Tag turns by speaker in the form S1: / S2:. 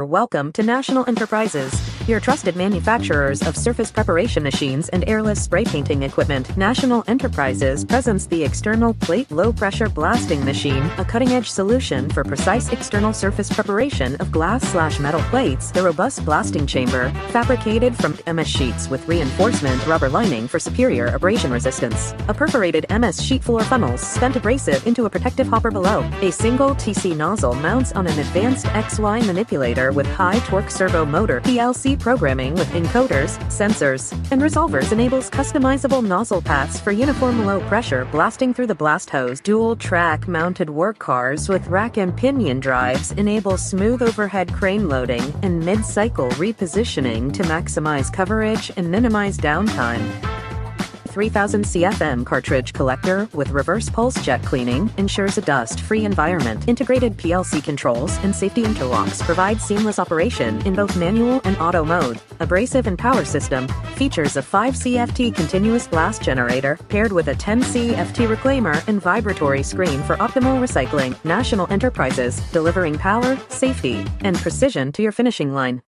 S1: Welcome to National Enterprises, your trusted manufacturers of surface preparation machines and airless spray painting equipment. National Enterprises presents the external plate low-pressure blasting machine, a cutting-edge solution for precise external surface preparation of glass/metal plates. The robust blasting chamber, fabricated from MS sheets with reinforcement rubber lining for superior abrasion resistance. A perforated MS sheet floor funnels spent abrasive into a protective hopper below. A single TC nozzle mounts on an advanced XY manipulator with high-torque servo motor. PLC programming with encoders, sensors, and resolvers enables customizable nozzle paths for uniform low-pressure blasting through the blast hose. Dual-track mounted work cars with rack and pinion drives enable smooth overhead crane loading and mid-cycle repositioning to maximize coverage and minimize downtime. 3000 CFM cartridge collector with reverse pulse jet cleaning ensures a dust-free environment. Integrated PLC controls and safety interlocks provide seamless operation in both manual and auto mode. Abrasive and power system features a 5 CFT continuous blast generator paired with a 10 CFT reclaimer and vibratory screen for optimal recycling. National Enterprises, delivering power, safety, and precision to your finishing line.